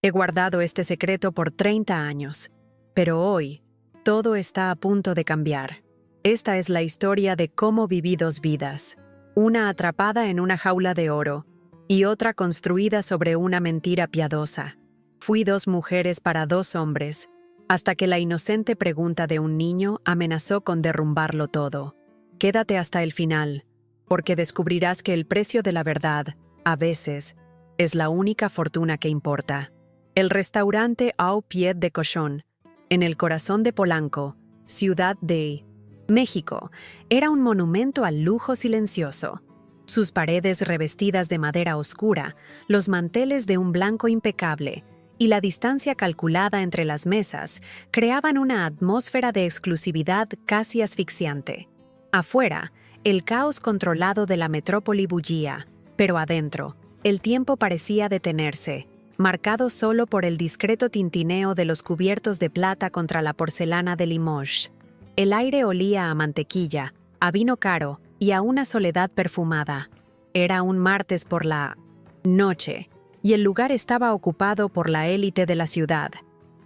He guardado este secreto por 30 años, pero hoy todo está a punto de cambiar. Esta es la historia de cómo viví dos vidas, una atrapada en una jaula de oro y otra construida sobre una mentira piadosa. Fui dos mujeres para dos hombres, hasta que la inocente pregunta de un niño amenazó con derrumbarlo todo. Quédate hasta el final, porque descubrirás que el precio de la verdad, a veces, es la única fortuna que importa. El restaurante Au Pied de Cochon, en el corazón de Polanco, Ciudad de México, era un monumento al lujo silencioso. Sus paredes revestidas de madera oscura, los manteles de un blanco impecable y la distancia calculada entre las mesas creaban una atmósfera de exclusividad casi asfixiante. Afuera, el caos controlado de la metrópoli bullía, pero adentro, el tiempo parecía detenerse, marcado solo por el discreto tintineo de los cubiertos de plata contra la porcelana de Limoges. El aire olía a mantequilla, a vino caro y a una soledad perfumada. Era un martes por la noche, y el lugar estaba ocupado por la élite de la ciudad.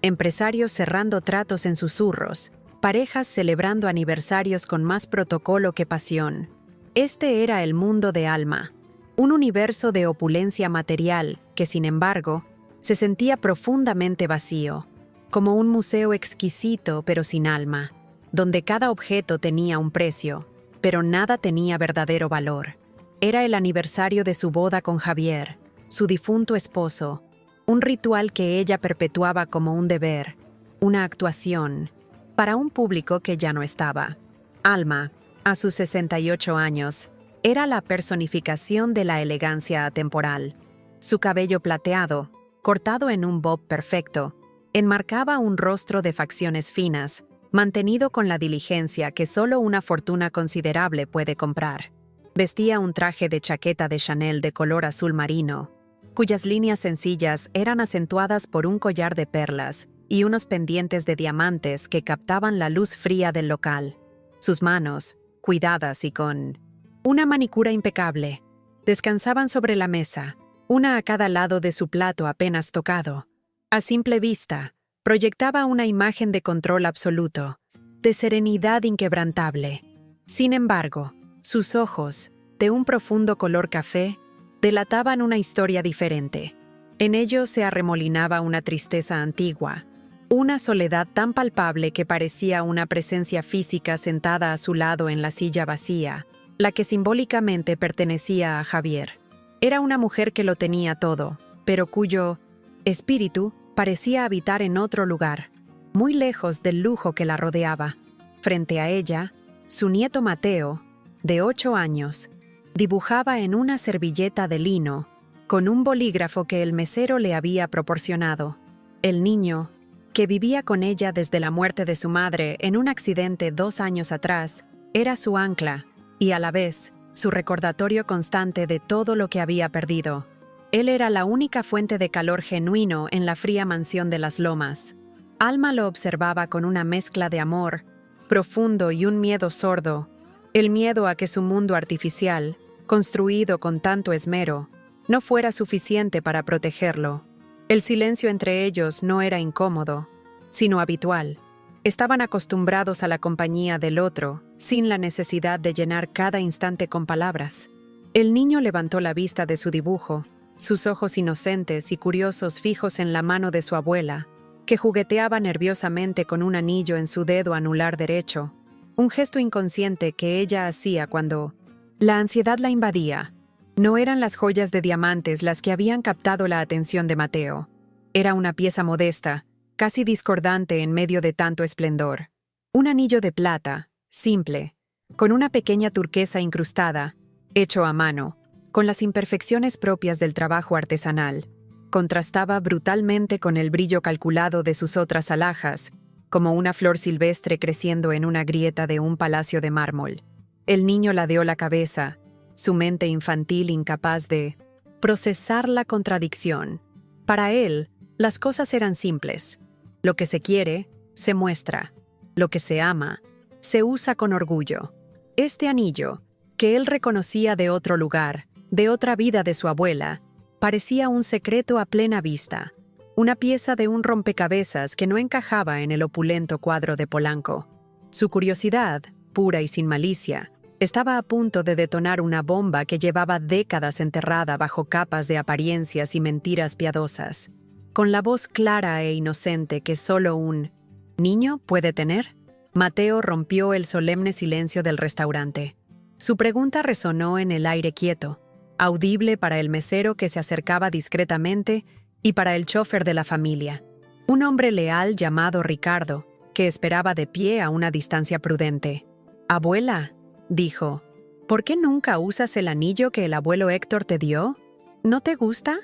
Empresarios cerrando tratos en susurros, parejas celebrando aniversarios con más protocolo que pasión. Este era el mundo de Alma, un universo de opulencia material que, sin embargo, se sentía profundamente vacío, como un museo exquisito pero sin alma, donde cada objeto tenía un precio, pero nada tenía verdadero valor. Era el aniversario de su boda con Javier, su difunto esposo, un ritual que ella perpetuaba como un deber, una actuación, para un público que ya no estaba. Alma, a sus 68 años, era la personificación de la elegancia atemporal. Su cabello plateado, cortado en un bob perfecto, enmarcaba un rostro de facciones finas, mantenido con la diligencia que solo una fortuna considerable puede comprar. Vestía un traje de chaqueta de Chanel de color azul marino, cuyas líneas sencillas eran acentuadas por un collar de perlas y unos pendientes de diamantes que captaban la luz fría del local. Sus manos, cuidadas y con una manicura impecable, descansaban sobre la mesa, una a cada lado de su plato apenas tocado. A simple vista, proyectaba una imagen de control absoluto, de serenidad inquebrantable. Sin embargo, sus ojos, de un profundo color café, delataban una historia diferente. En ellos se arremolinaba una tristeza antigua, una soledad tan palpable que parecía una presencia física sentada a su lado en la silla vacía, la que simbólicamente pertenecía a Javier. Era una mujer que lo tenía todo, pero cuyo espíritu parecía habitar en otro lugar, muy lejos del lujo que la rodeaba. Frente a ella, su nieto Mateo, de 8 años, dibujaba en una servilleta de lino, con un bolígrafo que el mesero le había proporcionado. El niño, que vivía con ella desde la muerte de su madre en un accidente 2 años atrás, era su ancla y, a la vez, su recordatorio constante de todo lo que había perdido. Él era la única fuente de calor genuino en la fría mansión de las Lomas. Alma lo observaba con una mezcla de amor profundo y un miedo sordo, el miedo a que su mundo artificial, construido con tanto esmero, no fuera suficiente para protegerlo. El silencio entre ellos no era incómodo, sino habitual. Estaban acostumbrados a la compañía del otro, sin la necesidad de llenar cada instante con palabras. El niño levantó la vista de su dibujo, sus ojos inocentes y curiosos fijos en la mano de su abuela, que jugueteaba nerviosamente con un anillo en su dedo anular derecho, un gesto inconsciente que ella hacía cuando la ansiedad la invadía. No eran las joyas de diamantes las que habían captado la atención de Mateo. Era una pieza modesta, casi discordante en medio de tanto esplendor. Un anillo de plata, simple, con una pequeña turquesa incrustada, hecho a mano, con las imperfecciones propias del trabajo artesanal. Contrastaba brutalmente con el brillo calculado de sus otras alhajas, como una flor silvestre creciendo en una grieta de un palacio de mármol. El niño ladeó la cabeza, su mente infantil incapaz de procesar la contradicción. Para él, las cosas eran simples. Lo que se quiere, se muestra. Lo que se ama, se usa con orgullo. Este anillo, que él reconocía de otro lugar, de otra vida de su abuela, parecía un secreto a plena vista, una pieza de un rompecabezas que no encajaba en el opulento cuadro de Polanco. Su curiosidad, pura y sin malicia, estaba a punto de detonar una bomba que llevaba décadas enterrada bajo capas de apariencias y mentiras piadosas. Con la voz clara e inocente que solo un niño puede tener, Mateo rompió el solemne silencio del restaurante. Su pregunta resonó en el aire quieto, audible para el mesero que se acercaba discretamente y para el chofer de la familia, un hombre leal llamado Ricardo, que esperaba de pie a una distancia prudente. «Abuela», dijo, «¿por qué nunca usas el anillo que el abuelo Héctor te dio? ¿No te gusta?»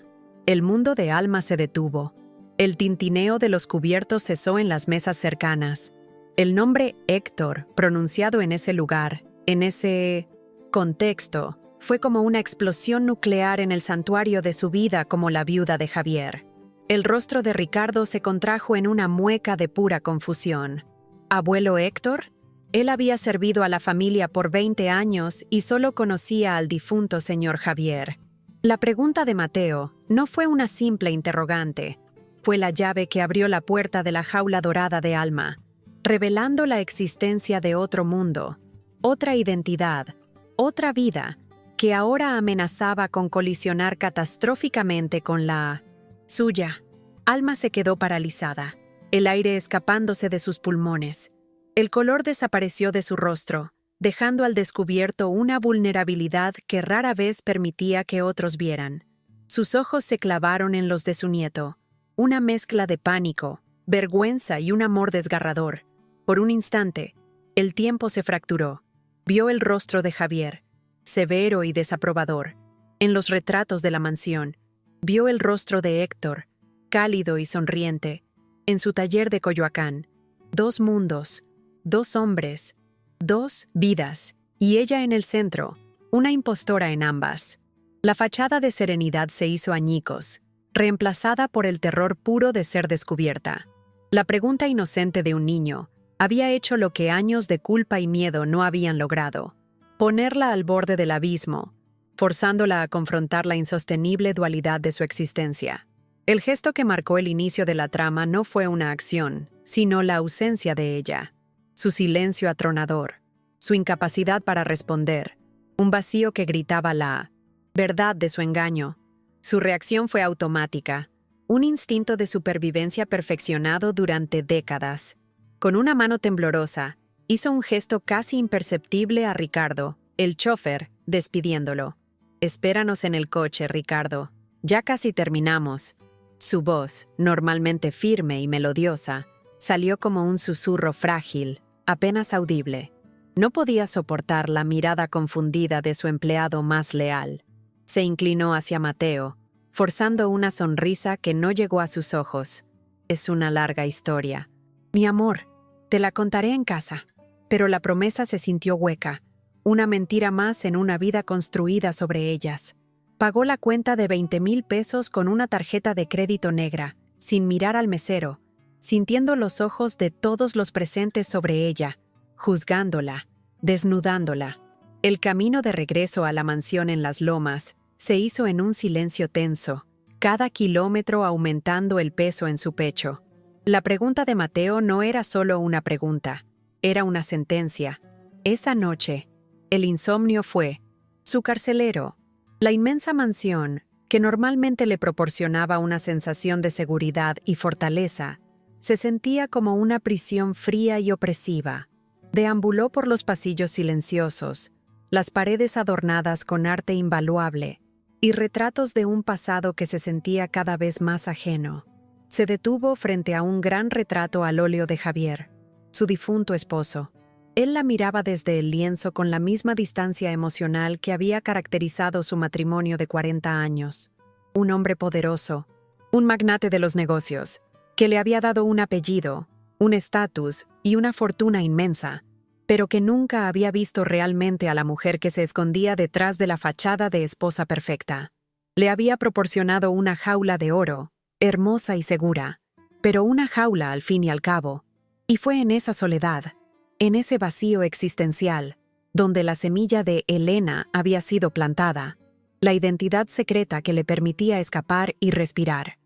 El mundo de Alma se detuvo. El tintineo de los cubiertos cesó en las mesas cercanas. El nombre Héctor, pronunciado en ese lugar, en ese contexto, fue como una explosión nuclear en el santuario de su vida como la viuda de Javier. El rostro de Ricardo se contrajo en una mueca de pura confusión. ¿Abuelo Héctor? Él había servido a la familia por 20 años y solo conocía al difunto señor Javier. La pregunta de Mateo no fue una simple interrogante. Fue la llave que abrió la puerta de la jaula dorada de Alma, revelando la existencia de otro mundo, otra identidad, otra vida, que ahora amenazaba con colisionar catastróficamente con la suya. Alma se quedó paralizada, el aire escapándose de sus pulmones. El color desapareció de su rostro, dejando al descubierto una vulnerabilidad que rara vez permitía que otros vieran. Sus ojos se clavaron en los de su nieto, una mezcla de pánico, vergüenza y un amor desgarrador. Por un instante, el tiempo se fracturó. Vio el rostro de Javier, severo y desaprobador, en los retratos de la mansión. Vio el rostro de Héctor, cálido y sonriente, en su taller de Coyoacán. Dos mundos, dos hombres, dos vidas, y ella en el centro, una impostora en ambas. La fachada de serenidad se hizo añicos, reemplazada por el terror puro de ser descubierta. La pregunta inocente de un niño había hecho lo que años de culpa y miedo no habían logrado: ponerla al borde del abismo, forzándola a confrontar la insostenible dualidad de su existencia. El gesto que marcó el inicio de la trama no fue una acción, sino la ausencia de ella. Su silencio atronador, su incapacidad para responder, un vacío que gritaba la verdad de su engaño. Su reacción fue automática, un instinto de supervivencia perfeccionado durante décadas. Con una mano temblorosa, hizo un gesto casi imperceptible a Ricardo, el chofer, despidiéndolo. «Espéranos en el coche, Ricardo. Ya casi terminamos». Su voz, normalmente firme y melodiosa, salió como un susurro frágil, apenas audible. No podía soportar la mirada confundida de su empleado más leal. Se inclinó hacia Mateo, forzando una sonrisa que no llegó a sus ojos. «Es una larga historia. Mi amor, te la contaré en casa». Pero la promesa se sintió hueca, una mentira más en una vida construida sobre ellas. Pagó la cuenta de 20,000 pesos con una tarjeta de crédito negra, sin mirar al mesero, sintiendo los ojos de todos los presentes sobre ella, juzgándola, desnudándola. El camino de regreso a la mansión en las lomas se hizo en un silencio tenso, cada kilómetro aumentando el peso en su pecho. La pregunta de Mateo no era solo una pregunta, era una sentencia. Esa noche, el insomnio fue su carcelero. La inmensa mansión, que normalmente le proporcionaba una sensación de seguridad y fortaleza, se sentía como una prisión fría y opresiva. Deambuló por los pasillos silenciosos, las paredes adornadas con arte invaluable y retratos de un pasado que se sentía cada vez más ajeno. Se detuvo frente a un gran retrato al óleo de Javier, su difunto esposo. Él la miraba desde el lienzo con la misma distancia emocional que había caracterizado su matrimonio de 40 años. Un hombre poderoso, un magnate de los negocios, que le había dado un apellido, un estatus y una fortuna inmensa, pero que nunca había visto realmente a la mujer que se escondía detrás de la fachada de esposa perfecta. Le había proporcionado una jaula de oro, hermosa y segura, pero una jaula al fin y al cabo. Y fue en esa soledad, en ese vacío existencial, donde la semilla de Elena había sido plantada, la identidad secreta que le permitía escapar y respirar.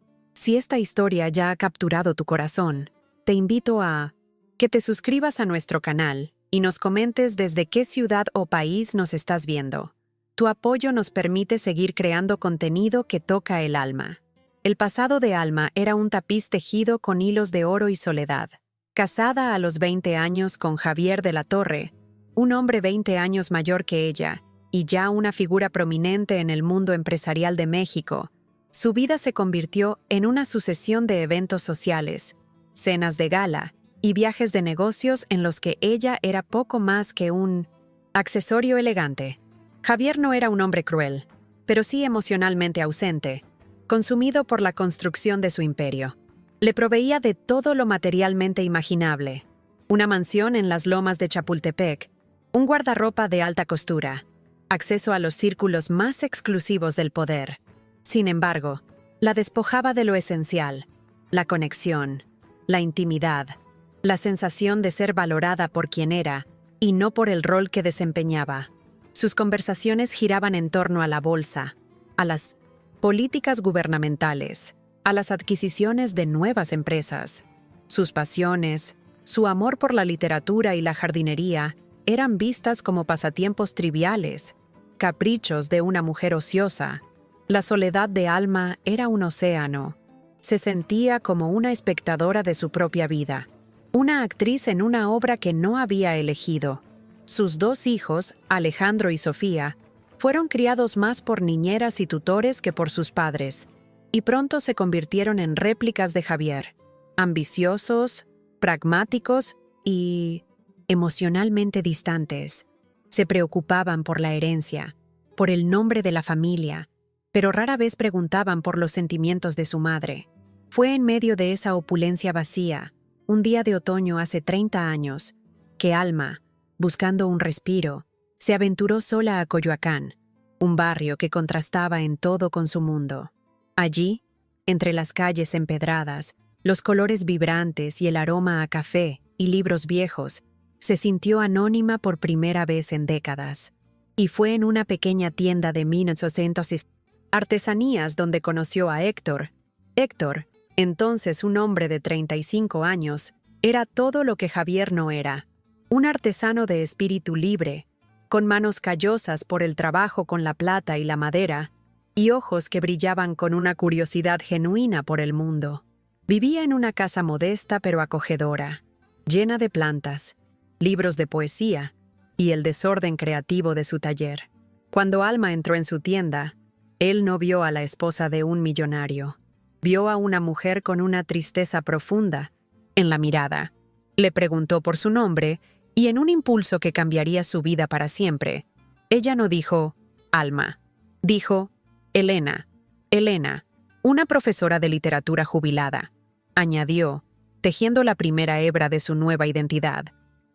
Si esta historia ya ha capturado tu corazón, te invito a que te suscribas a nuestro canal y nos comentes desde qué ciudad o país nos estás viendo. Tu apoyo nos permite seguir creando contenido que toca el alma. El pasado de Alma era un tapiz tejido con hilos de oro y soledad. Casada a los 20 años con Javier de la Torre, un hombre 20 años mayor que ella, y ya una figura prominente en el mundo empresarial de México, su vida se convirtió en una sucesión de eventos sociales, cenas de gala y viajes de negocios en los que ella era poco más que un accesorio elegante. Javier no era un hombre cruel, pero sí emocionalmente ausente, consumido por la construcción de su imperio. Le proveía de todo lo materialmente imaginable: una mansión en las lomas de Chapultepec, un guardarropa de alta costura, acceso a los círculos más exclusivos del poder. Sin embargo, la despojaba de lo esencial: la conexión, la intimidad, la sensación de ser valorada por quien era y no por el rol que desempeñaba. Sus conversaciones giraban en torno a la bolsa, a las políticas gubernamentales, a las adquisiciones de nuevas empresas. Sus pasiones, su amor por la literatura y la jardinería, eran vistas como pasatiempos triviales, caprichos de una mujer ociosa. La soledad de Alma era un océano. Se sentía como una espectadora de su propia vida, una actriz en una obra que no había elegido. Sus 2 hijos, Alejandro y Sofía, fueron criados más por niñeras y tutores que por sus padres, y pronto se convirtieron en réplicas de Javier, ambiciosos, pragmáticos y emocionalmente distantes. Se preocupaban por la herencia, por el nombre de la familia, pero rara vez preguntaban por los sentimientos de su madre. Fue en medio de esa opulencia vacía, un día de otoño hace 30 años, que Alma, buscando un respiro, se aventuró sola a Coyoacán, un barrio que contrastaba en todo con su mundo. Allí, entre las calles empedradas, los colores vibrantes y el aroma a café y libros viejos, se sintió anónima por primera vez en décadas. Y fue en una pequeña tienda de 1800 artesanías donde conoció a Héctor. Héctor, entonces un hombre de 35 años, era todo lo que Javier no era: un artesano de espíritu libre, con manos callosas por el trabajo con la plata y la madera, y ojos que brillaban con una curiosidad genuina por el mundo. Vivía en una casa modesta pero acogedora, llena de plantas, libros de poesía y el desorden creativo de su taller. Cuando Alma entró en su tienda, él no vio a la esposa de un millonario. Vio a una mujer con una tristeza profunda en la mirada. Le preguntó por su nombre y, en un impulso que cambiaría su vida para siempre, ella no dijo Alma, dijo Elena. Elena, una profesora de literatura jubilada, añadió, tejiendo la primera hebra de su nueva identidad.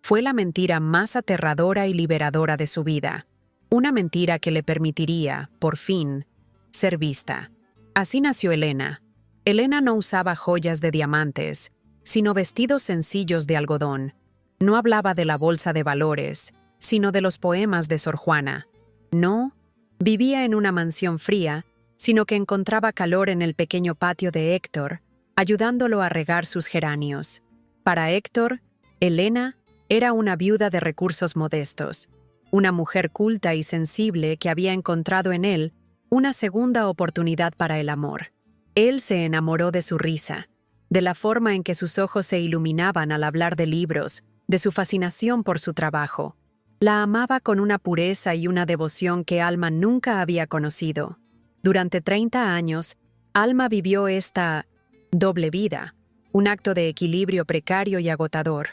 Fue la mentira más aterradora y liberadora de su vida. Una mentira que le permitiría, por fin, ser vista. Así nació Elena. Elena no usaba joyas de diamantes, sino vestidos sencillos de algodón. No hablaba de la bolsa de valores, sino de los poemas de Sor Juana. No vivía en una mansión fría, sino que encontraba calor en el pequeño patio de Héctor, ayudándolo a regar sus geranios. Para Héctor, Elena era una viuda de recursos modestos, una mujer culta y sensible que había encontrado en él una segunda oportunidad para el amor. Él se enamoró de su risa, de la forma en que sus ojos se iluminaban al hablar de libros, de su fascinación por su trabajo. La amaba con una pureza y una devoción que Alma nunca había conocido. Durante 30 años, Alma vivió esta doble vida, un acto de equilibrio precario y agotador.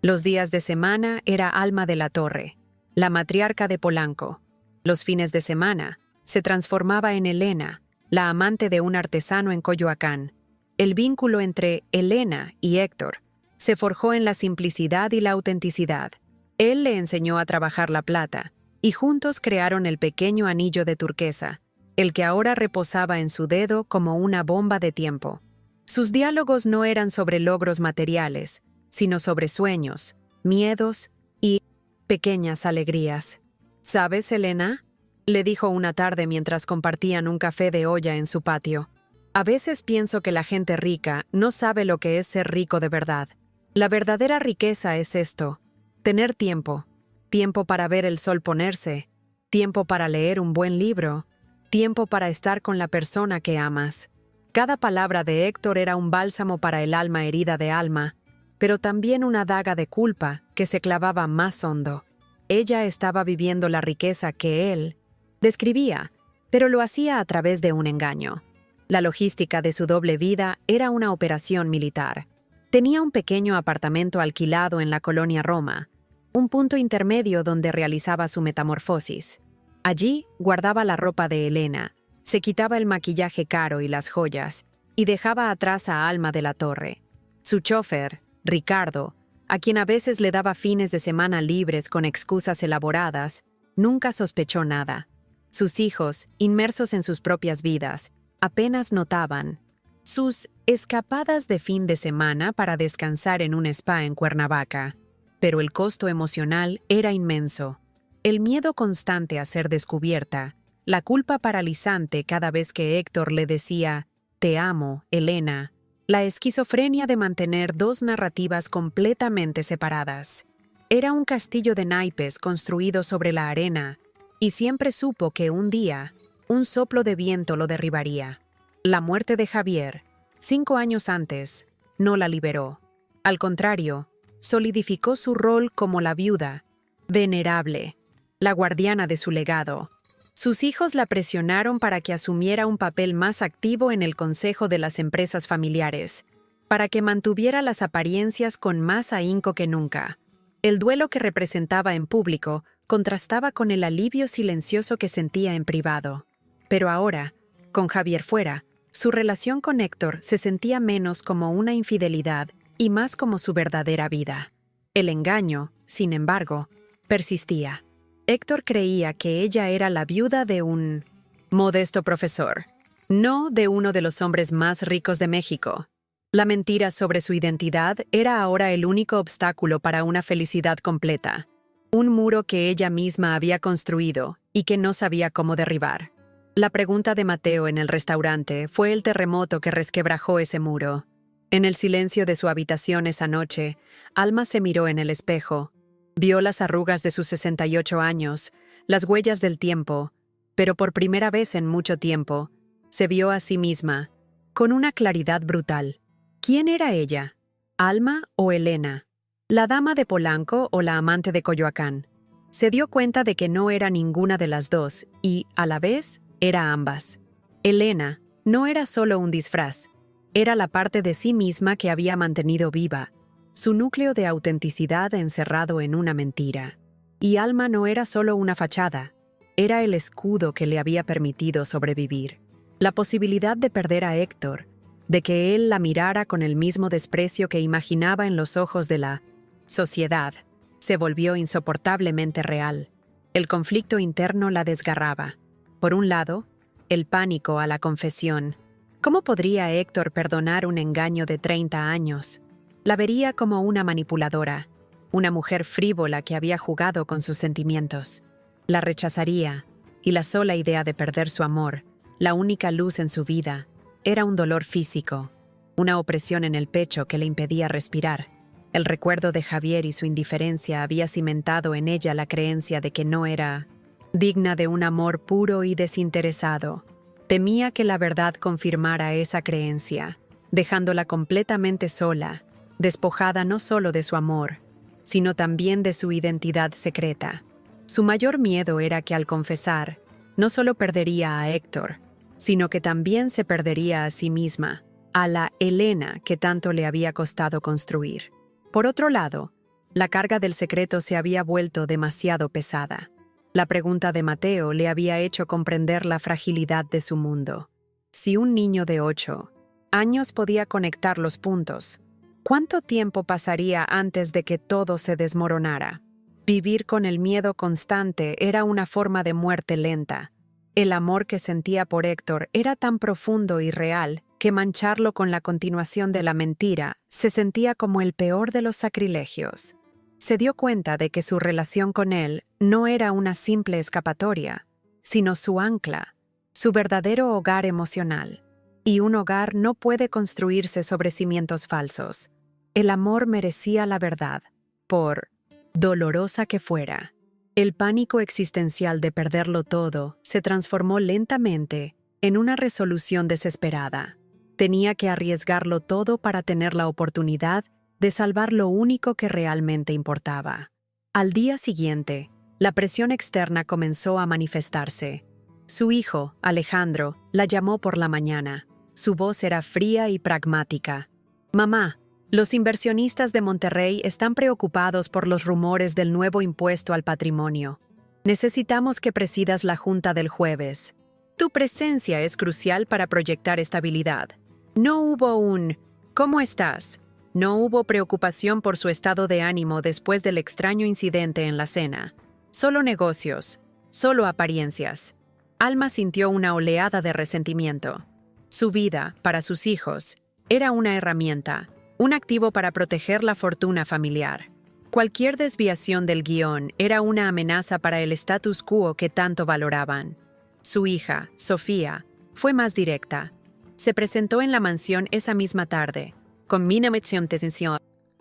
Los días de semana era Alma de la Torre, la matriarca de Polanco. Los fines de semana se transformaba en Elena, la amante de un artesano en Coyoacán. El vínculo entre Elena y Héctor se forjó en la simplicidad y la autenticidad. Él le enseñó a trabajar la plata, y juntos crearon el pequeño anillo de turquesa, el que ahora reposaba en su dedo como una bomba de tiempo. Sus diálogos no eran sobre logros materiales, sino sobre sueños, miedos y pequeñas alegrías. ¿Sabes, Elena?, le dijo una tarde mientras compartían un café de olla en su patio. A veces pienso que la gente rica no sabe lo que es ser rico de verdad. La verdadera riqueza es esto: tener tiempo. Tiempo para ver el sol ponerse. Tiempo para leer un buen libro. Tiempo para estar con la persona que amas. Cada palabra de Héctor era un bálsamo para el alma herida de Alma, pero también una daga de culpa que se clavaba más hondo. Ella estaba viviendo la riqueza que él describía, pero lo hacía a través de un engaño. La logística de su doble vida era una operación militar. Tenía un pequeño apartamento alquilado en la colonia Roma, un punto intermedio donde realizaba su metamorfosis. Allí guardaba la ropa de Elena, se quitaba el maquillaje caro y las joyas, y dejaba atrás a Alma de la Torre. Su chofer, Ricardo, a quien a veces le daba fines de semana libres con excusas elaboradas, nunca sospechó nada. Sus hijos, inmersos en sus propias vidas, apenas notaban sus escapadas de fin de semana para descansar en un spa en Cuernavaca. Pero el costo emocional era inmenso. El miedo constante a ser descubierta, la culpa paralizante cada vez que Héctor le decía «Te amo, Elena», la esquizofrenia de mantener dos narrativas completamente separadas. Era un castillo de naipes construido sobre la arena, y siempre supo que un día, un soplo de viento lo derribaría. La muerte de Javier, 5 años antes, no la liberó. Al contrario, solidificó su rol como la viuda, venerable, la guardiana de su legado. Sus hijos la presionaron para que asumiera un papel más activo en el consejo de las empresas familiares, para que mantuviera las apariencias con más ahínco que nunca. El duelo que representaba en público contrastaba con el alivio silencioso que sentía en privado. Pero ahora, con Javier fuera, su relación con Héctor se sentía menos como una infidelidad y más como su verdadera vida. El engaño, sin embargo, persistía. Héctor creía que ella era la viuda de un modesto profesor, no de uno de los hombres más ricos de México. La mentira sobre su identidad era ahora el único obstáculo para una felicidad completa, un muro que ella misma había construido y que no sabía cómo derribar. La pregunta de Mateo en el restaurante fue el terremoto que resquebrajó ese muro. En el silencio de su habitación esa noche, Alma se miró en el espejo. Vio las arrugas de sus 68 años, las huellas del tiempo, pero por primera vez en mucho tiempo, se vio a sí misma, con una claridad brutal. ¿Quién era ella? ¿Alma o Elena? ¿La dama de Polanco o la amante de Coyoacán? Se dio cuenta de que no era ninguna de las dos y, a la vez, era ambas. Elena no era solo un disfraz, era la parte de sí misma que había mantenido viva, su núcleo de autenticidad encerrado en una mentira. Y Alma no era solo una fachada, era el escudo que le había permitido sobrevivir. La posibilidad de perder a Héctor, de que él la mirara con el mismo desprecio que imaginaba en los ojos de la sociedad, se volvió insoportablemente real. El conflicto interno la desgarraba. Por un lado, el pánico a la confesión. ¿Cómo podría Héctor perdonar un engaño de 30 años? La vería como una manipuladora, una mujer frívola que había jugado con sus sentimientos. La rechazaría, y la sola idea de perder su amor, la única luz en su vida, era un dolor físico, una opresión en el pecho que le impedía respirar. El recuerdo de Javier y su indiferencia había cimentado en ella la creencia de que no era digna de un amor puro y desinteresado. Temía que la verdad confirmara esa creencia, dejándola completamente sola, despojada no solo de su amor, sino también de su identidad secreta. Su mayor miedo era que al confesar, no solo perdería a Héctor, sino que también se perdería a sí misma, a la Elena que tanto le había costado construir. Por otro lado, la carga del secreto se había vuelto demasiado pesada. La pregunta de Mateo le había hecho comprender la fragilidad de su mundo. Si un niño de 8 años podía conectar los puntos, ¿cuánto tiempo pasaría antes de que todo se desmoronara? Vivir con el miedo constante era una forma de muerte lenta. El amor que sentía por Héctor era tan profundo y real que mancharlo con la continuación de la mentira se sentía como el peor de los sacrilegios. Se dio cuenta de que su relación con él no era una simple escapatoria, sino su ancla, su verdadero hogar emocional. Y un hogar no puede construirse sobre cimientos falsos. El amor merecía la verdad, por dolorosa que fuera. El pánico existencial de perderlo todo se transformó lentamente en una resolución desesperada. Tenía que arriesgarlo todo para tener la oportunidad de salvar lo único que realmente importaba. Al día siguiente, la presión externa comenzó a manifestarse. Su hijo, Alejandro, la llamó por la mañana. Su voz era fría y pragmática. «Mamá, los inversionistas de Monterrey están preocupados por los rumores del nuevo impuesto al patrimonio. Necesitamos que presidas la junta del jueves. Tu presencia es crucial para proyectar estabilidad. No hubo un «¿Cómo estás?». No hubo preocupación por su estado de ánimo después del extraño incidente en la cena. Solo negocios, solo apariencias. Alma sintió una oleada de resentimiento. Su vida, para sus hijos, era una herramienta, un activo para proteger la fortuna familiar. Cualquier desviación del guión era una amenaza para el status quo que tanto valoraban. Su hija, Sofía, fue más directa. Se presentó en la mansión esa misma tarde, con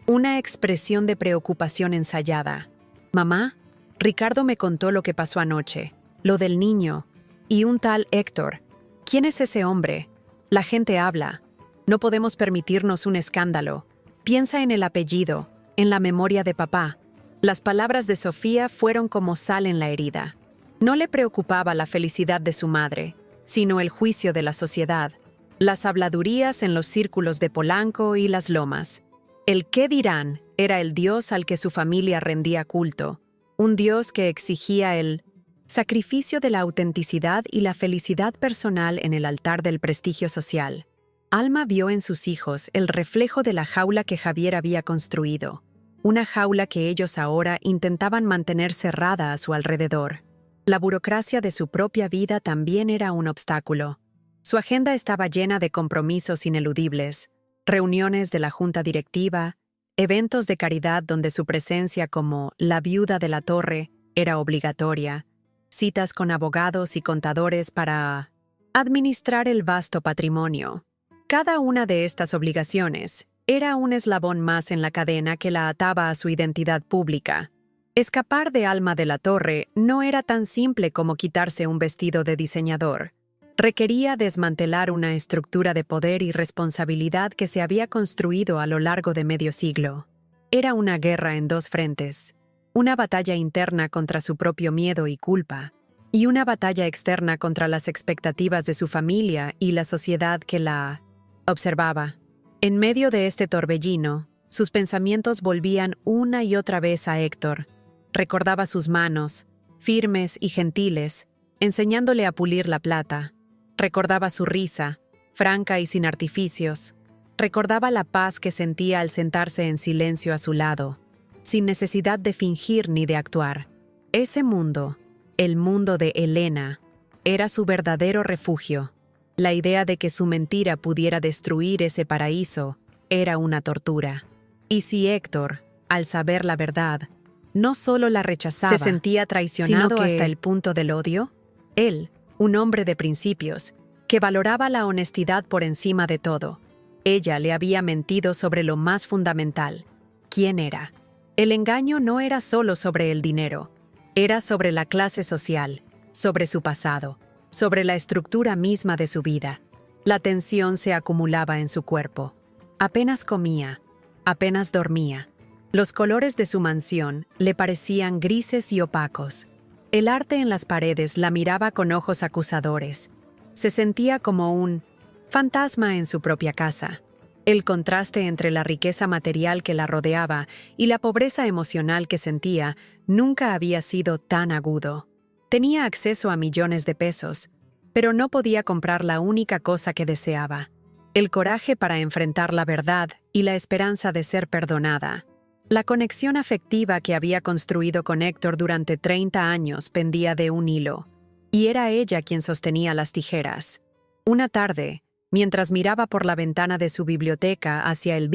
una expresión de preocupación ensayada. «Mamá, Ricardo me contó lo que pasó anoche, lo del niño, y un tal Héctor. ¿Quién es ese hombre? La gente habla. No podemos permitirnos un escándalo. Piensa en el apellido, en la memoria de papá». Las palabras de Sofía fueron como sal en la herida. No le preocupaba la felicidad de su madre, sino el juicio de la sociedad, las habladurías en los círculos de Polanco y Las Lomas. El «qué dirán» era el dios al que su familia rendía culto, un dios que exigía el sacrificio de la autenticidad y la felicidad personal en el altar del prestigio social. Alma vio en sus hijos el reflejo de la jaula que Javier había construido, una jaula que ellos ahora intentaban mantener cerrada a su alrededor. La burocracia de su propia vida también era un obstáculo. Su agenda estaba llena de compromisos ineludibles, reuniones de la junta directiva, eventos de caridad donde su presencia como la viuda de la torre era obligatoria, citas con abogados y contadores para administrar el vasto patrimonio. Cada una de estas obligaciones era un eslabón más en la cadena que la ataba a su identidad pública. Escapar de Alma de la Torre no era tan simple como quitarse un vestido de diseñador. Requería desmantelar una estructura de poder y responsabilidad que se había construido a lo largo de medio siglo. Era una guerra en dos frentes, una batalla interna contra su propio miedo y culpa, y una batalla externa contra las expectativas de su familia y la sociedad que la observaba. En medio de este torbellino, sus pensamientos volvían una y otra vez a Héctor. Recordaba sus manos, firmes y gentiles, enseñándole a pulir la plata. Recordaba su risa, franca y sin artificios. Recordaba la paz que sentía al sentarse en silencio a su lado, sin necesidad de fingir ni de actuar. Ese mundo, el mundo de Elena, era su verdadero refugio. La idea de que su mentira pudiera destruir ese paraíso era una tortura. Y si Héctor, al saber la verdad, no solo la rechazaba, se sentía traicionado hasta el punto del odio, él, un hombre de principios, que valoraba la honestidad por encima de todo. Ella le había mentido sobre lo más fundamental. ¿Quién era? El engaño no era solo sobre el dinero, era sobre la clase social, sobre su pasado, sobre la estructura misma de su vida. La tensión se acumulaba en su cuerpo. Apenas comía, apenas dormía. Los colores de su mansión le parecían grises y opacos. El arte en las paredes la miraba con ojos acusadores. Se sentía como un fantasma en su propia casa. El contraste entre la riqueza material que la rodeaba y la pobreza emocional que sentía nunca había sido tan agudo. Tenía acceso a millones de pesos, pero no podía comprar la única cosa que deseaba: el coraje para enfrentar la verdad y la esperanza de ser perdonada. La conexión afectiva que había construido con Héctor durante 30 años pendía de un hilo, y era ella quien sostenía las tijeras. Una tarde, mientras miraba por la ventana de su biblioteca hacia el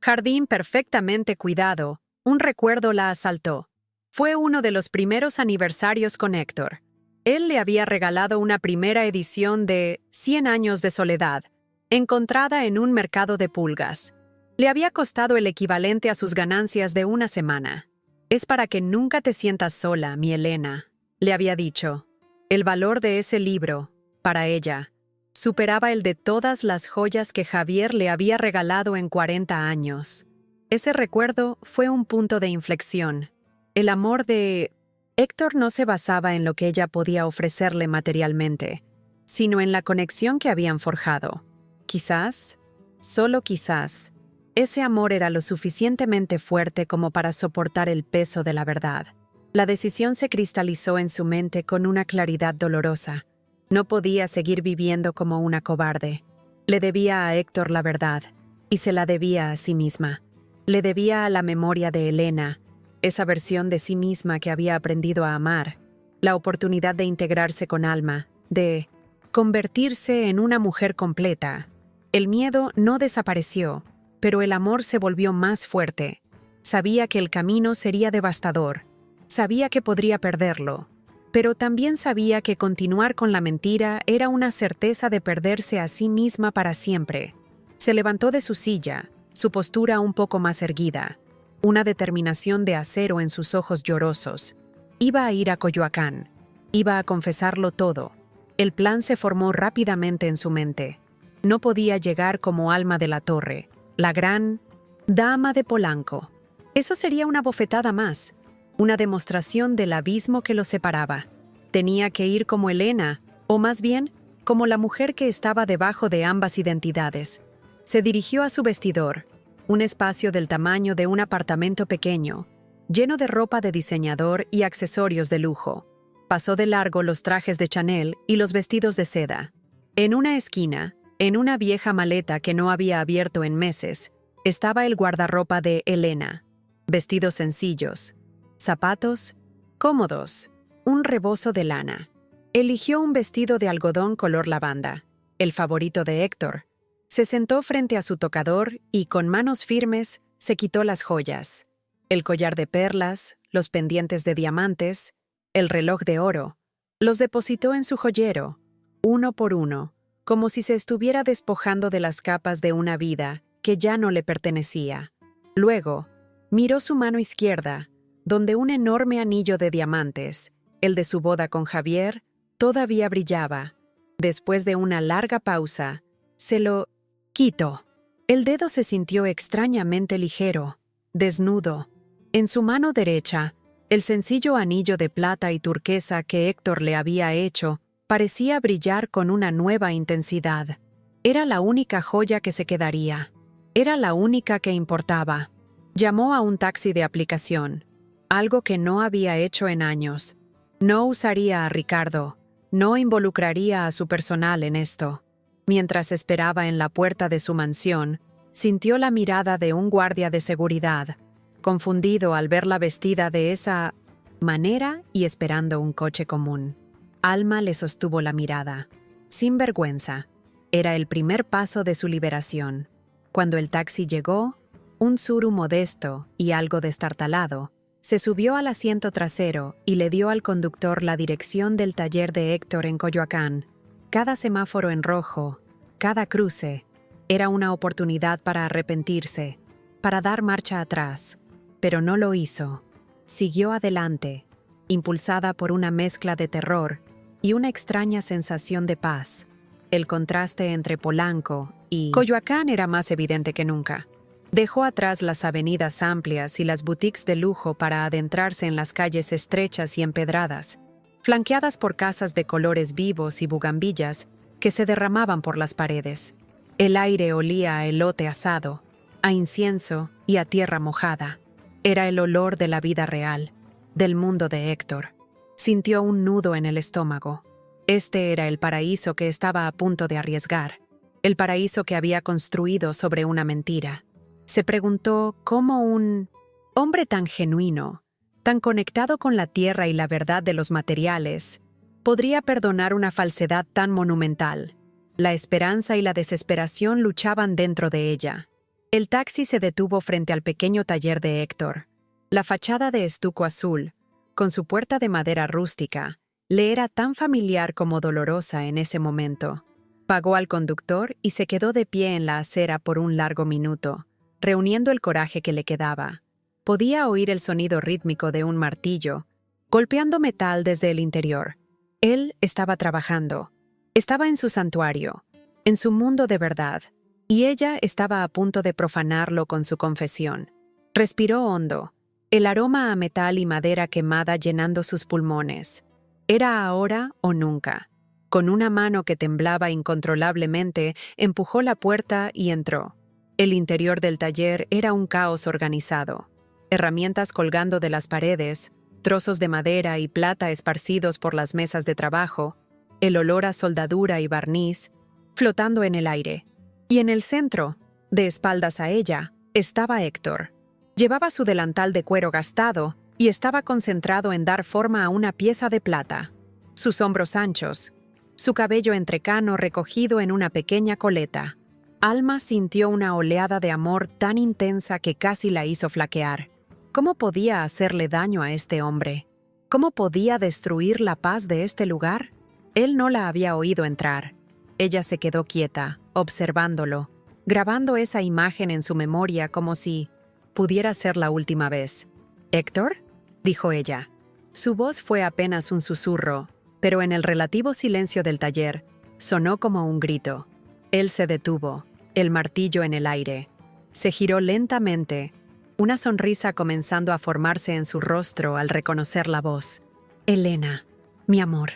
jardín perfectamente cuidado, un recuerdo la asaltó. Fue uno de los primeros aniversarios con Héctor. Él le había regalado una primera edición de 100 años de soledad, encontrada en un mercado de pulgas. Le había costado el equivalente a sus ganancias de una semana. «Es para que nunca te sientas sola, mi Elena», le había dicho. El valor de ese libro, para ella, superaba el de todas las joyas que Javier le había regalado en 40 años. Ese recuerdo fue un punto de inflexión. El amor de Héctor no se basaba en lo que ella podía ofrecerle materialmente, sino en la conexión que habían forjado. Quizás, solo quizás, ese amor era lo suficientemente fuerte como para soportar el peso de la verdad. La decisión se cristalizó en su mente con una claridad dolorosa. No podía seguir viviendo como una cobarde. Le debía a Héctor la verdad, y se la debía a sí misma. Le debía a la memoria de Elena, esa versión de sí misma que había aprendido a amar, la oportunidad de integrarse con Alma, de convertirse en una mujer completa. El miedo no desapareció, pero el amor se volvió más fuerte. Sabía que el camino sería devastador. Sabía que podría perderlo, pero también sabía que continuar con la mentira era una certeza de perderse a sí misma para siempre. Se levantó de su silla, su postura un poco más erguida, una determinación de acero en sus ojos llorosos. Iba a ir a Coyoacán. Iba a confesarlo todo. El plan se formó rápidamente en su mente. No podía llegar como Alma de la Torre, la gran dama de Polanco. Eso sería una bofetada más, una demostración del abismo que los separaba. Tenía que ir como Elena, o más bien, como la mujer que estaba debajo de ambas identidades. Se dirigió a su vestidor, un espacio del tamaño de un apartamento pequeño, lleno de ropa de diseñador y accesorios de lujo. Pasó de largo los trajes de Chanel y los vestidos de seda. En una esquina, en una vieja maleta que no había abierto en meses, estaba el guardarropa de Elena. Vestidos sencillos, zapatos cómodos, un rebozo de lana. Eligió un vestido de algodón color lavanda, el favorito de Héctor. Se sentó frente a su tocador y, con manos firmes, se quitó las joyas. El collar de perlas, los pendientes de diamantes, el reloj de oro. Los depositó en su joyero, uno por uno, como si se estuviera despojando de las capas de una vida que ya no le pertenecía. Luego, miró su mano izquierda, donde un enorme anillo de diamantes, el de su boda con Javier, todavía brillaba. Después de una larga pausa, se lo quitó. El dedo se sintió extrañamente ligero, desnudo. En su mano derecha, el sencillo anillo de plata y turquesa que Héctor le había hecho parecía brillar con una nueva intensidad. Era la única joya que se quedaría. Era la única que importaba. Llamó a un taxi de aplicación, algo que no había hecho en años. No usaría a Ricardo, no involucraría a su personal en esto. Mientras esperaba en la puerta de su mansión, sintió la mirada de un guardia de seguridad, confundido al verla vestida de esa manera y esperando un coche común. Alma le sostuvo la mirada, sin vergüenza. Era el primer paso de su liberación. Cuando el taxi llegó, un suru modesto y algo destartalado, se subió al asiento trasero y le dio al conductor la dirección del taller de Héctor en Coyoacán. Cada semáforo en rojo, cada cruce, era una oportunidad para arrepentirse, para dar marcha atrás. Pero no lo hizo. Siguió adelante, impulsada por una mezcla de terror y una extraña sensación de paz. El contraste entre Polanco y Coyoacán era más evidente que nunca. Dejó atrás las avenidas amplias y las boutiques de lujo para adentrarse en las calles estrechas y empedradas, flanqueadas por casas de colores vivos y bugambillas que se derramaban por las paredes. El aire olía a elote asado, a incienso y a tierra mojada. Era el olor de la vida real, del mundo de Héctor. Sintió un nudo en el estómago. Este era el paraíso que estaba a punto de arriesgar, el paraíso que había construido sobre una mentira. Se preguntó cómo un hombre tan genuino, tan conectado con la tierra y la verdad de los materiales, podría perdonar una falsedad tan monumental. La esperanza y la desesperación luchaban dentro de ella. El taxi se detuvo frente al pequeño taller de Héctor. La fachada de estuco azul, con su puerta de madera rústica, Le era tan familiar como dolorosa en ese momento. Pagó al conductor y se quedó de pie en la acera por un largo minuto, reuniendo el coraje que le quedaba. Podía oír el sonido rítmico de un martillo, golpeando metal desde el interior. Él estaba trabajando. Estaba en su santuario, en su mundo de verdad, y ella estaba a punto de profanarlo con su confesión. Respiró hondo, el aroma a metal y madera quemada llenando sus pulmones. Era ahora o nunca. Con una mano que temblaba incontrolablemente, empujó la puerta y entró. El interior del taller era un caos organizado. Herramientas colgando de las paredes, trozos de madera y plata esparcidos por las mesas de trabajo, el olor a soldadura y barniz, flotando en el aire. Y en el centro, de espaldas a ella, estaba Héctor. Llevaba su delantal de cuero gastado y estaba concentrado en dar forma a una pieza de plata. Sus hombros anchos, su cabello entrecano recogido en una pequeña coleta. Alma sintió una oleada de amor tan intensa que casi la hizo flaquear. ¿Cómo podía hacerle daño a este hombre? ¿Cómo podía destruir la paz de este lugar? Él no la había oído entrar. Ella se quedó quieta, observándolo, grabando esa imagen en su memoria como si pudiera ser la última vez. «¿Héctor?», dijo ella. Su voz fue apenas un susurro, pero en el relativo silencio del taller, sonó como un grito. Él se detuvo, el martillo en el aire. Se giró lentamente, una sonrisa comenzando a formarse en su rostro al reconocer la voz. «Elena, mi amor,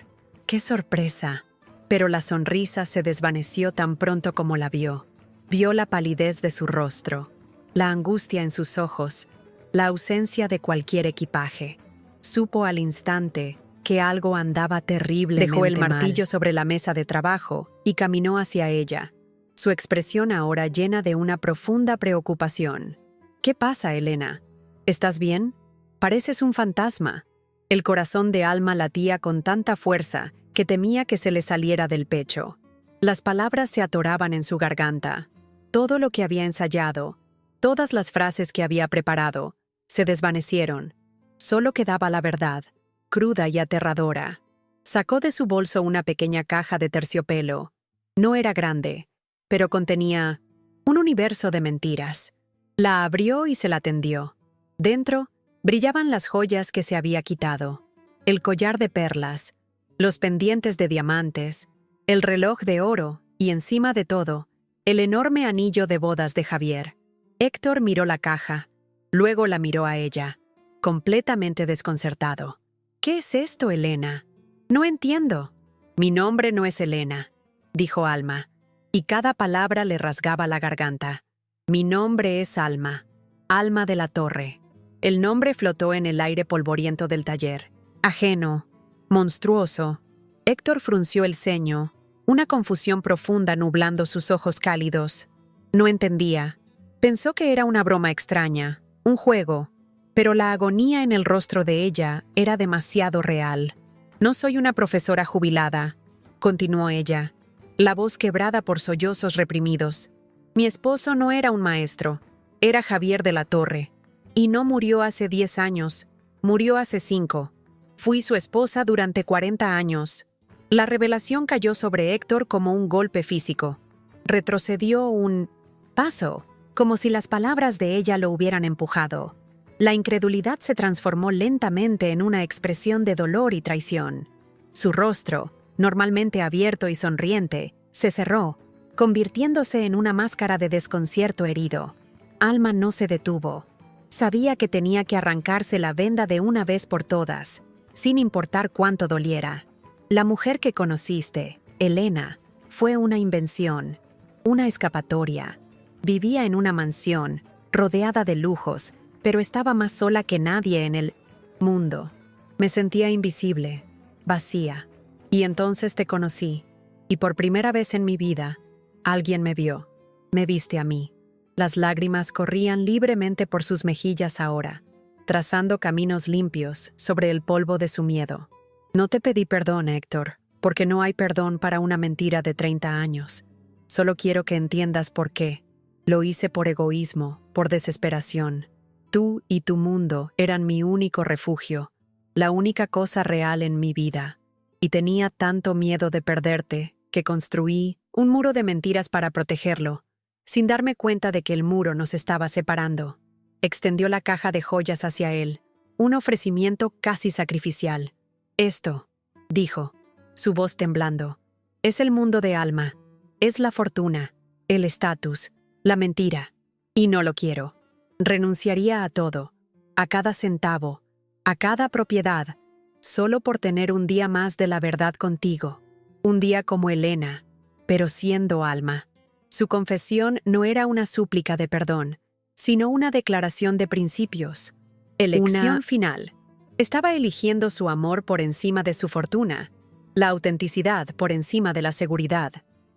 qué sorpresa». Pero la sonrisa se desvaneció tan pronto como la vio. Vio la palidez de su rostro, la angustia en sus ojos, la ausencia de cualquier equipaje. Supo al instante que algo andaba terriblemente mal. Dejó el martillo sobre la mesa de trabajo y caminó hacia ella, su expresión ahora llena de una profunda preocupación. «¿Qué pasa, Elena? ¿Estás bien? Pareces un fantasma». El corazón de Alma latía con tanta fuerza que temía que se le saliera del pecho. Las palabras se atoraban en su garganta. Todo lo que había ensayado, todas las frases que había preparado, se desvanecieron. Solo quedaba la verdad, cruda y aterradora. Sacó de su bolso una pequeña caja de terciopelo. No era grande, pero contenía un universo de mentiras. La abrió y se la tendió. Dentro brillaban las joyas que se había quitado, el collar de perlas, los pendientes de diamantes, el reloj de oro y, encima de todo, el enorme anillo de bodas de Javier. Héctor miró la caja, luego la miró a ella, completamente desconcertado. «¿Qué es esto, Elena? No entiendo». «Mi nombre no es Elena», dijo Alma, y cada palabra le rasgaba la garganta. «Mi nombre es Alma, Alma de la Torre». El nombre flotó en el aire polvoriento del taller, ajeno, monstruoso. Héctor frunció el ceño, una confusión profunda nublando sus ojos cálidos. No entendía. Pensó que era una broma extraña, un juego, pero la agonía en el rostro de ella era demasiado real. «No soy una profesora jubilada», continuó ella, la voz quebrada por sollozos reprimidos. «Mi esposo no era un maestro, era Javier de la Torre. Y no murió hace 10 años, murió hace 5. Fui su esposa durante 40 años. La revelación cayó sobre Héctor como un golpe físico. Retrocedió un paso, como si las palabras de ella lo hubieran empujado. La incredulidad se transformó lentamente en una expresión de dolor y traición. Su rostro, normalmente abierto y sonriente, se cerró, convirtiéndose en una máscara de desconcierto herido. Alma no se detuvo. Sabía que tenía que arrancarse la venda de una vez por todas, sin importar cuánto doliera. La mujer que conociste, Elena, fue una invención, una escapatoria. Vivía en una mansión, rodeada de lujos, pero estaba más sola que nadie en el mundo. Me sentía invisible, vacía. Y entonces te conocí, y por primera vez en mi vida, alguien me vio. Me viste a mí. Las lágrimas corrían libremente por sus mejillas ahora, trazando caminos limpios sobre el polvo de su miedo. «No te pedí perdón, Héctor, porque no hay perdón para una mentira de 30 años. Solo quiero que entiendas por qué. Lo hice por egoísmo, por desesperación. Tú y tu mundo eran mi único refugio, la única cosa real en mi vida. y tenía tanto miedo de perderte que construí un muro de mentiras para protegerlo, sin darme cuenta de que el muro nos estaba separando. Extendió la caja de joyas hacia él, un ofrecimiento casi sacrificial. Esto, dijo, su voz temblando, es el mundo de Alma, es la fortuna, el estatus, la mentira, y no lo quiero. Renunciaría a todo, a cada centavo, a cada propiedad, solo por tener un día más de la verdad contigo, un día como Elena, pero siendo Alma. Su confesión no era una súplica de perdón, sino una declaración de principios. Elección final. Estaba eligiendo su amor por encima de su fortuna, la autenticidad por encima de la seguridad.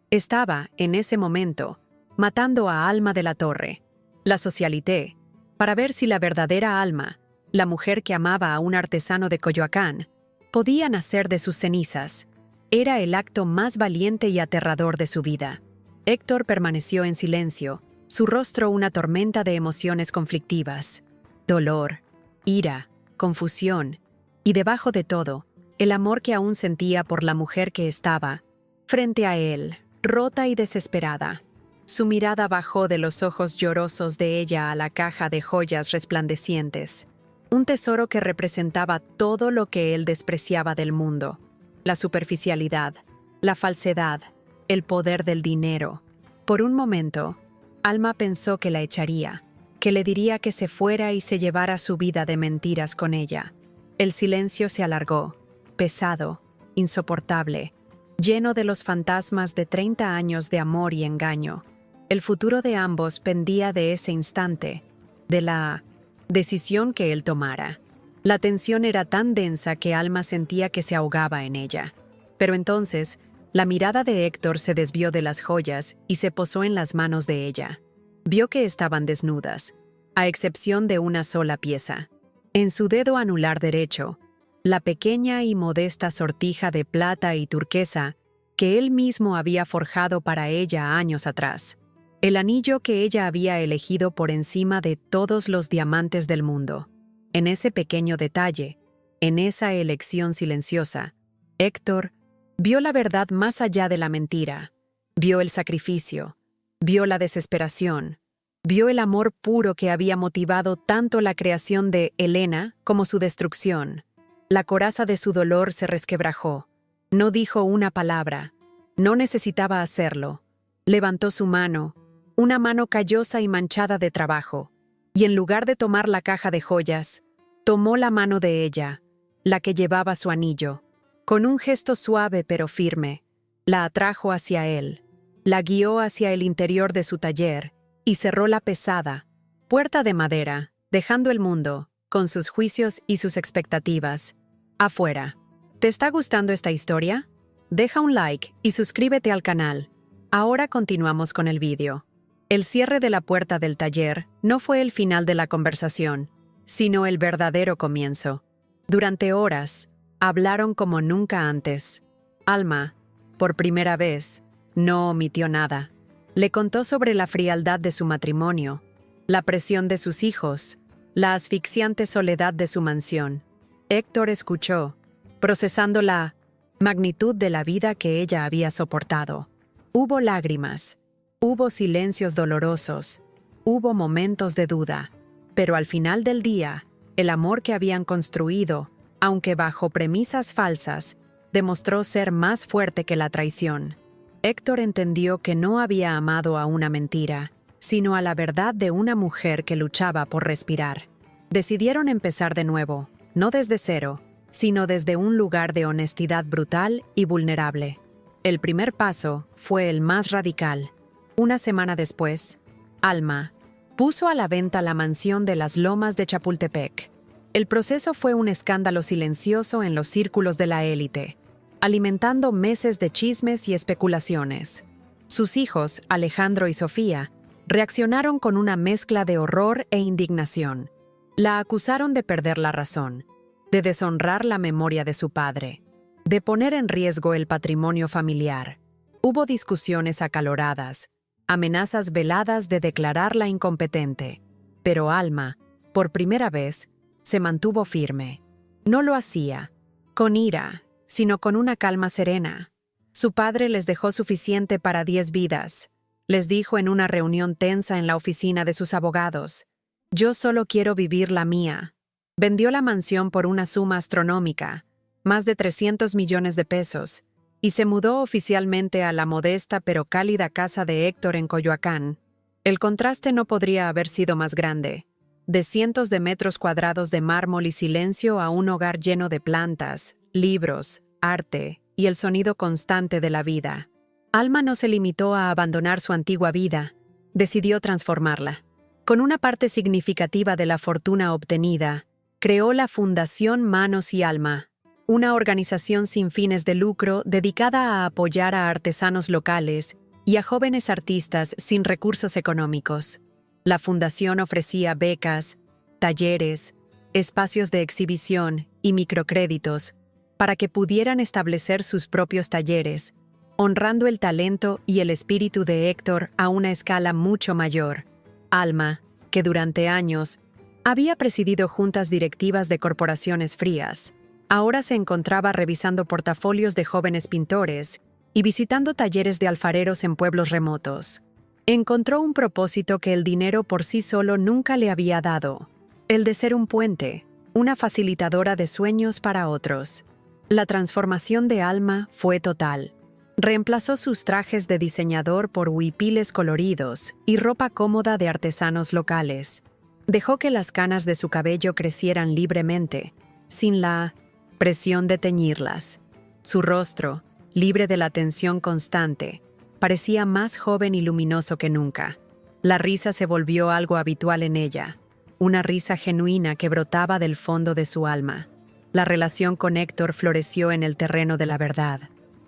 Estaba, en ese momento, matando a Alma de la Torre, la socialité, para ver si la verdadera Alma, la mujer que amaba a un artesano de Coyoacán, podía nacer de sus cenizas. Era el acto más valiente y aterrador de su vida. Héctor permaneció en silencio, su rostro una tormenta de emociones conflictivas. Dolor, ira, confusión, y debajo de todo, el amor que aún sentía por la mujer que estaba frente a él, rota y desesperada. Su mirada bajó de los ojos llorosos de ella a la caja de joyas resplandecientes, un tesoro que representaba todo lo que él despreciaba del mundo: la superficialidad, la falsedad, el poder del dinero. Por un momento, Alma pensó que la echaría, que le diría que se fuera y se llevara su vida de mentiras con ella. El silencio se alargó, pesado, insoportable, lleno de los fantasmas de 30 años de amor y engaño. El futuro de ambos pendía de ese instante, de la decisión que él tomara. La tensión era tan densa que Alma sentía que se ahogaba en ella. Pero entonces, la mirada de Héctor se desvió de las joyas y se posó en las manos de ella. Vio que estaban desnudas, a excepción de una sola pieza. En su dedo anular derecho, la pequeña y modesta sortija de plata y turquesa que él mismo había forjado para ella años atrás. El anillo que ella había elegido por encima de todos los diamantes del mundo. En ese pequeño detalle, en esa elección silenciosa, Héctor vio la verdad más allá de la mentira, vio el sacrificio, vio la desesperación, vio el amor puro que había motivado tanto la creación de Elena como su destrucción. La coraza de su dolor se resquebrajó. No dijo una palabra, no necesitaba hacerlo. Levantó su mano, una mano callosa y manchada de trabajo, y en lugar de tomar la caja de joyas, tomó la mano de ella, la que llevaba su anillo. Con un gesto suave pero firme, la atrajo hacia él, la guió hacia el interior de su taller y cerró la pesada puerta de madera, dejando el mundo, con sus juicios y sus expectativas, afuera. ¿Te está gustando esta historia? Deja un like y suscríbete al canal. Ahora continuamos con el vídeo. El cierre de la puerta del taller no fue el final de la conversación, sino el verdadero comienzo. Durante horas, hablaron como nunca antes. Alma, por primera vez, no omitió nada. Le contó sobre la frialdad de su matrimonio, la presión de sus hijos, la asfixiante soledad de su mansión. Héctor escuchó, procesando la magnitud de la vida que ella había soportado. Hubo lágrimas, hubo silencios dolorosos, hubo momentos de duda, pero al final del día, el amor que habían construido, aunque bajo premisas falsas, demostró ser más fuerte que la traición. Héctor entendió que no había amado a una mentira, sino a la verdad de una mujer que luchaba por respirar. Decidieron empezar de nuevo, no desde cero, sino desde un lugar de honestidad brutal y vulnerable. El primer paso fue el más radical. Una semana después, Alma puso a la venta la mansión de las Lomas de Chapultepec. El proceso fue un escándalo silencioso en los círculos de la élite, alimentando meses de chismes y especulaciones. Sus hijos, Alejandro y Sofía, reaccionaron con una mezcla de horror e indignación. La acusaron de perder la razón, de deshonrar la memoria de su padre, de poner en riesgo el patrimonio familiar. Hubo discusiones acaloradas, amenazas veladas de declararla incompetente, pero Alma, por primera vez, se mantuvo firme. No lo hacía con ira, sino con una calma serena. Su padre les dejó suficiente para 10 vidas. Les dijo en una reunión tensa en la oficina de sus abogados: «Yo solo quiero vivir la mía». Vendió la mansión por una suma astronómica, más de 300 millones de pesos, y se mudó oficialmente a la modesta pero cálida casa de Héctor en Coyoacán. El contraste no podría haber sido más grande. De cientos de metros cuadrados de mármol y silencio a un hogar lleno de plantas, libros, arte y el sonido constante de la vida. Alma no se limitó a abandonar su antigua vida, decidió transformarla. Con una parte significativa de la fortuna obtenida, creó la Fundación Manos y Alma, una organización sin fines de lucro dedicada a apoyar a artesanos locales y a jóvenes artistas sin recursos económicos. La fundación ofrecía becas, talleres, espacios de exhibición y microcréditos para que pudieran establecer sus propios talleres, honrando el talento y el espíritu de Héctor a una escala mucho mayor. Alma, que durante años había presidido juntas directivas de corporaciones frías, ahora se encontraba revisando portafolios de jóvenes pintores y visitando talleres de alfareros en pueblos remotos. Encontró un propósito que el dinero por sí solo nunca le había dado: el de ser un puente, una facilitadora de sueños para otros. La transformación de Alma fue total. Reemplazó sus trajes de diseñador por huipiles coloridos y ropa cómoda de artesanos locales. Dejó que las canas de su cabello crecieran libremente, sin la presión de teñirlas. Su rostro, libre de la tensión constante, parecía más joven y luminoso que nunca. La risa se volvió algo habitual en ella, una risa genuina que brotaba del fondo de su alma. La relación con Héctor floreció en el terreno de la verdad.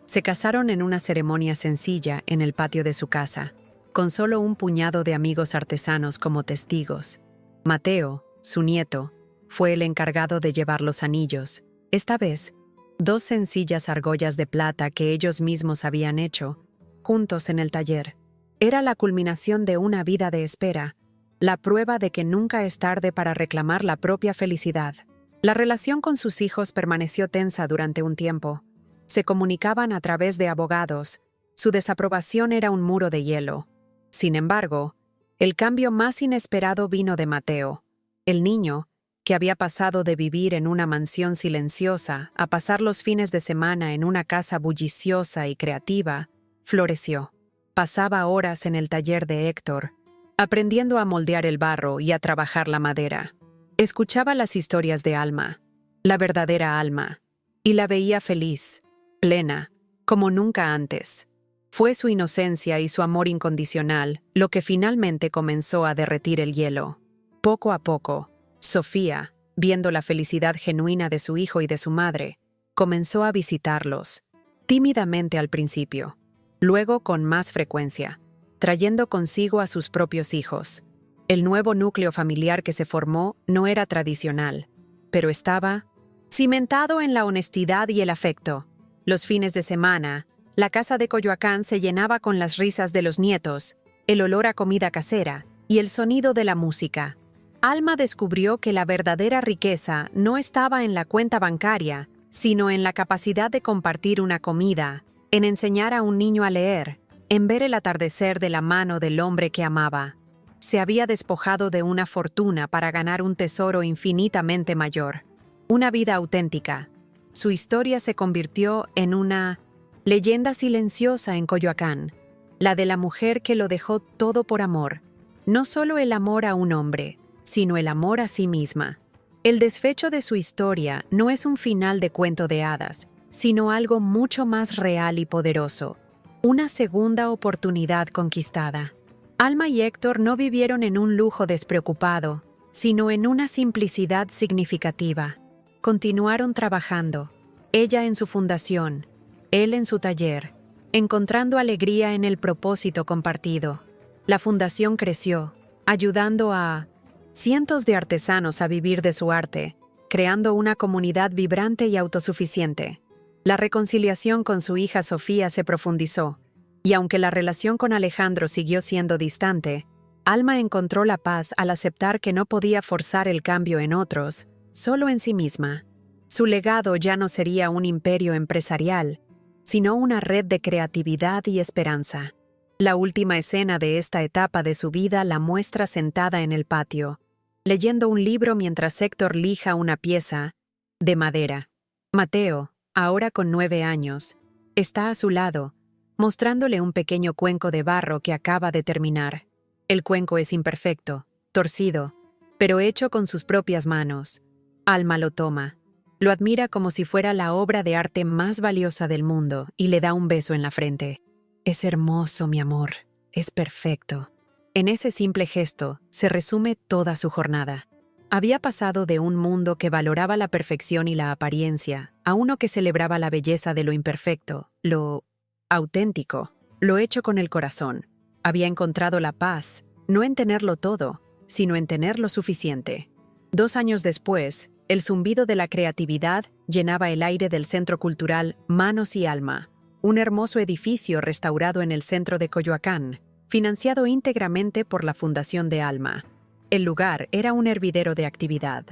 Se casaron en una ceremonia sencilla en el patio de su casa, con solo un puñado de amigos artesanos como testigos. Mateo, su nieto, fue el encargado de llevar los anillos. Esta vez, 2 sencillas argollas de plata que ellos mismos habían hecho, juntos en el taller. Era la culminación de una vida de espera, la prueba de que nunca es tarde para reclamar la propia felicidad. La relación con sus hijos permaneció tensa durante un tiempo. Se comunicaban a través de abogados. Su desaprobación era un muro de hielo. Sin embargo, el cambio más inesperado vino de Mateo. El niño, que había pasado de vivir en una mansión silenciosa a pasar los fines de semana en una casa bulliciosa y creativa, floreció. Pasaba horas en el taller de Héctor, aprendiendo a moldear el barro y a trabajar la madera. Escuchaba las historias de Alma, la verdadera Alma, y la veía feliz, plena, como nunca antes. Fue su inocencia y su amor incondicional lo que finalmente comenzó a derretir el hielo. Poco a poco, Sofía, viendo la felicidad genuina de su hijo y de su madre, comenzó a visitarlos, tímidamente al principio, luego con más frecuencia, trayendo consigo a sus propios hijos. El nuevo núcleo familiar que se formó no era tradicional, pero estaba cimentado en la honestidad y el afecto. Los fines de semana, la casa de Coyoacán se llenaba con las risas de los nietos, el olor a comida casera y el sonido de la música. Alma descubrió que la verdadera riqueza no estaba en la cuenta bancaria, sino en la capacidad de compartir una comida, en enseñar a un niño a leer, en ver el atardecer de la mano del hombre que amaba. Se había despojado de una fortuna para ganar un tesoro infinitamente mayor, una vida auténtica. Su historia se convirtió en una leyenda silenciosa en Coyoacán, la de la mujer que lo dejó todo por amor, no solo el amor a un hombre, sino el amor a sí misma. El desfecho de su historia no es un final de cuento de hadas, sino algo mucho más real y poderoso, una segunda oportunidad conquistada. Alma y Héctor no vivieron en un lujo despreocupado, sino en una simplicidad significativa. Continuaron trabajando, ella en su fundación, él en su taller, encontrando alegría en el propósito compartido. La fundación creció, ayudando a cientos de artesanos a vivir de su arte, creando una comunidad vibrante y autosuficiente. La reconciliación con su hija Sofía se profundizó, y aunque la relación con Alejandro siguió siendo distante, Alma encontró la paz al aceptar que no podía forzar el cambio en otros, solo en sí misma. Su legado ya no sería un imperio empresarial, sino una red de creatividad y esperanza. La última escena de esta etapa de su vida la muestra sentada en el patio, leyendo un libro mientras Héctor lija una pieza de madera. Mateo, ahora con 9 años, está a su lado, mostrándole un pequeño cuenco de barro que acaba de terminar. El cuenco es imperfecto, torcido, pero hecho con sus propias manos. Alma lo toma, lo admira como si fuera la obra de arte más valiosa del mundo y le da un beso en la frente. Es hermoso, mi amor, es perfecto. En ese simple gesto se resume toda su jornada. Había pasado de un mundo que valoraba la perfección y la apariencia a uno que celebraba la belleza de lo imperfecto, lo auténtico, lo hecho con el corazón. Había encontrado la paz, no en tenerlo todo, sino en tener lo suficiente. 2 años después, el zumbido de la creatividad llenaba el aire del Centro Cultural Manos y Alma, un hermoso edificio restaurado en el centro de Coyoacán, financiado íntegramente por la Fundación de Alma. El lugar era un hervidero de actividad.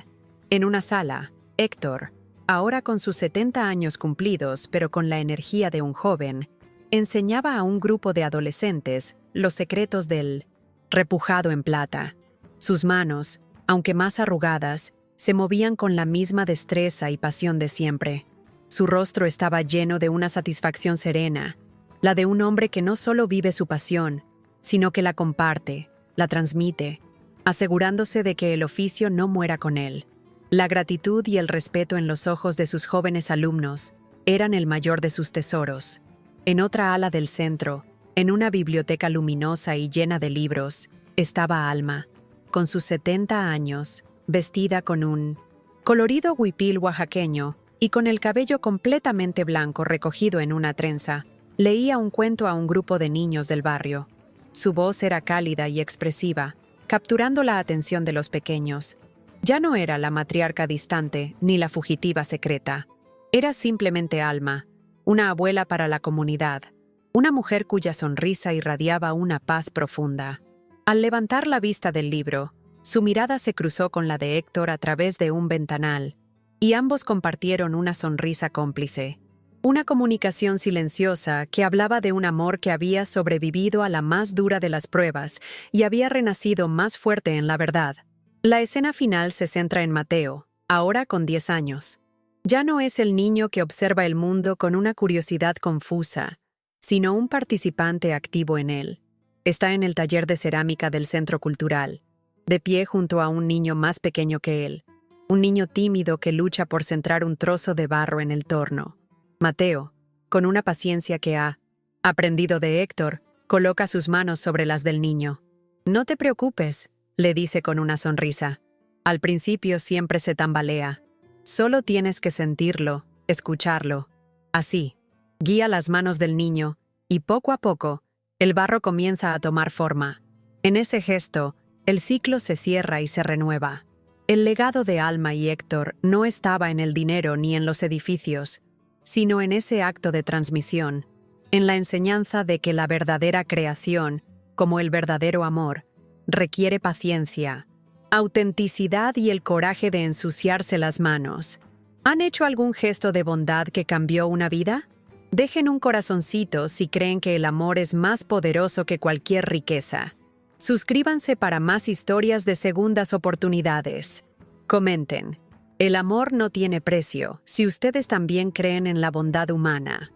En una sala, Héctor, ahora con sus 70 años cumplidos pero con la energía de un joven, enseñaba a un grupo de adolescentes los secretos del repujado en plata. Sus manos, aunque más arrugadas, se movían con la misma destreza y pasión de siempre. Su rostro estaba lleno de una satisfacción serena, la de un hombre que no solo vive su pasión, sino que la comparte, la transmite, asegurándose de que el oficio no muera con él. La gratitud y el respeto en los ojos de sus jóvenes alumnos eran el mayor de sus tesoros. En otra ala del centro, en una biblioteca luminosa y llena de libros, estaba Alma, con sus 70 años, vestida con un colorido huipil oaxaqueño y con el cabello completamente blanco recogido en una trenza. Leía un cuento a un grupo de niños del barrio. Su voz era cálida y expresiva, capturando la atención de los pequeños. Ya no era la matriarca distante ni la fugitiva secreta. Era simplemente Alma, una abuela para la comunidad, una mujer cuya sonrisa irradiaba una paz profunda. Al levantar la vista del libro, su mirada se cruzó con la de Héctor a través de un ventanal, y ambos compartieron una sonrisa cómplice. Una comunicación silenciosa que hablaba de un amor que había sobrevivido a la más dura de las pruebas y había renacido más fuerte en la verdad. La escena final se centra en Mateo, ahora con 10 años. Ya no es el niño que observa el mundo con una curiosidad confusa, sino un participante activo en él. Está en el taller de cerámica del Centro Cultural, de pie junto a un niño más pequeño que él, un niño tímido que lucha por centrar un trozo de barro en el torno. Mateo, con una paciencia que ha aprendido de Héctor, coloca sus manos sobre las del niño. «No te preocupes», le dice con una sonrisa. «Al principio siempre se tambalea. Solo tienes que sentirlo, escucharlo. Así». Guía las manos del niño, y poco a poco, el barro comienza a tomar forma. En ese gesto, el ciclo se cierra y se renueva. El legado de Alma y Héctor no estaba en el dinero ni en los edificios, sino en ese acto de transmisión, en la enseñanza de que la verdadera creación, como el verdadero amor, requiere paciencia, autenticidad y el coraje de ensuciarse las manos. ¿Han hecho algún gesto de bondad que cambió una vida? Dejen un corazoncito si creen que el amor es más poderoso que cualquier riqueza. Suscríbanse para más historias de segundas oportunidades. Comenten. El amor no tiene precio si ustedes también creen en la bondad humana.